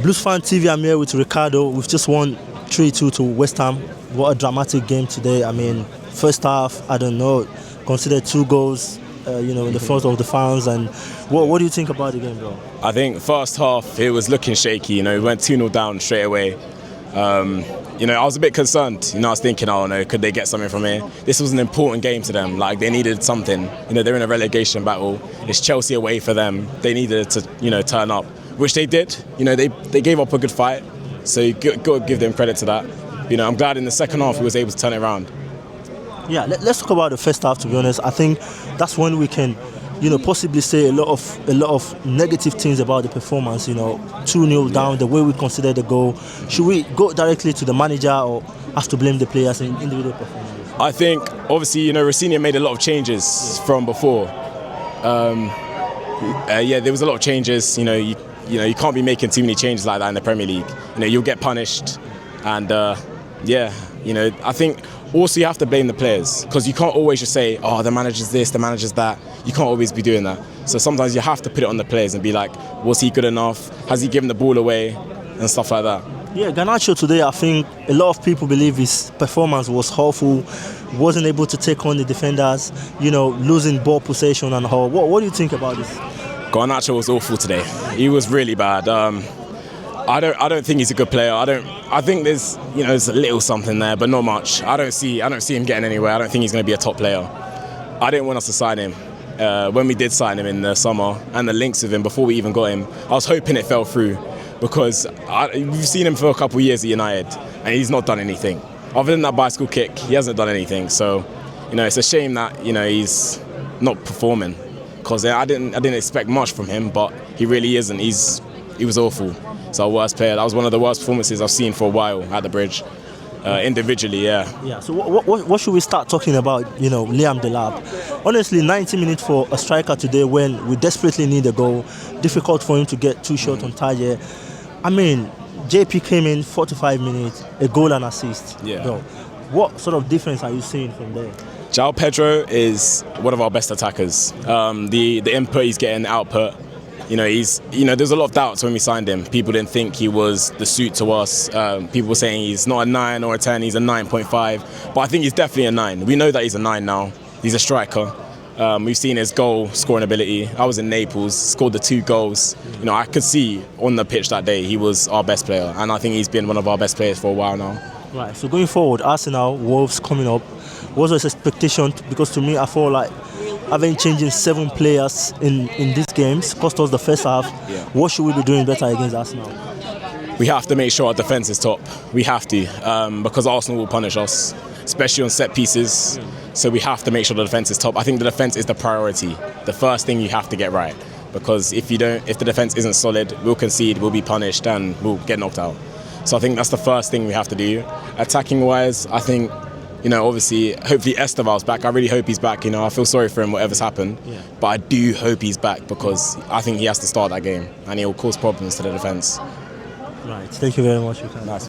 Bluesfantv, I'm here with Ricardo. We've just won 3-2 to Westham. What a dramatic game today. I mean, first half, I don't know, considered 2 goals, in the front of the fans. And what do you think about the game, bro? I think first half, it was looking shaky. We went 2-0 down straight away. I was a bit concerned. I was thinking, oh no, could they get something from here? This was an important game to them. Like, they needed something. They're in a relegation battle. It's Chelsea away for them. They needed to, turn up, which they did. They gave up a good fight. So you got to give them credit to that. I'm glad in the second half we was able to turn it around. Yeah, let's talk about the first half. To be honest, I think that's when we can, possibly say a lot of negative things about the performance. 2-0 down, the way we considered the goal. Should we go directly to the manager or have to blame the players in individual performances? I think obviously Rossini made a lot of changes from before. There was a lot of changes. You can't be making too many changes like that in the Premier League. You'll get punished, and I think also you have to blame the players, because you can't always just say, oh, the manager's this, the manager's that. You can't always be doing that. So sometimes you have to put it on the players and be like, was he good enough? Has he given the ball away? And stuff like that. Yeah, Garnancho today, I think a lot of people believe his performance was awful, wasn't able to take on the defenders, losing ball possession and all. What do you think about this? Garnancho was awful today. He was really bad. I don't think he's a good player. I think there's there's a little something there, but not much. I don't see him getting anywhere. I don't think he's going to be a top player. I didn't want us to sign him. When we did sign him in the summer and the links with him before we even got him, I was hoping it fell through, because we've seen him for a couple of years at United and he's not done anything. Other than that bicycle kick, he hasn't done anything. So, it's a shame that he's not performing, because I didn't expect much from him, but he really isn't. He was awful. It's our worst player. That was one of the worst performances I've seen for a while at the Bridge. Individually, yeah. Yeah. So what should we start talking about? Liam Delap. Honestly, 90 minutes for a striker today when we desperately need a goal. Difficult for him to get 2 shots on target. I mean, JP came in 45 minutes, a goal and assist. Yeah. Bro, what sort of difference are you seeing from there? João Pedro is one of our best attackers. The input he's getting, the output. There's a lot of doubts when we signed him. People didn't think he was the suit to us. People were saying he's not a 9 or a 10, he's a 9.5. But I think he's definitely a 9. We know that he's a 9 now. He's a striker. We've seen his goal scoring ability. I was in Naples, scored the 2 goals. I could see on the pitch that day he was our best player, and I think he's been one of our best players for a while now. Right, so going forward, Arsenal, Wolves coming up, what was his expectation? Because to me, I feel like having changing 7 players in these games cost us the first half. Yeah. What should we be doing better against Arsenal? We have to make sure our defence is top. We have to, because Arsenal will punish us, especially on set pieces. So we have to make sure the defence is top. I think the defence is the priority. The first thing you have to get right, because if the defence isn't solid, we'll concede, we'll be punished, and we'll get knocked out. So I think that's the first thing we have to do. Attacking wise, I think, obviously, hopefully Esteval's back. I really hope he's back. I feel sorry for him, whatever's happened. Yeah. But I do hope he's back, because I think he has to start that game and he'll cause problems to the defence. Right. Thank you very much. Nice.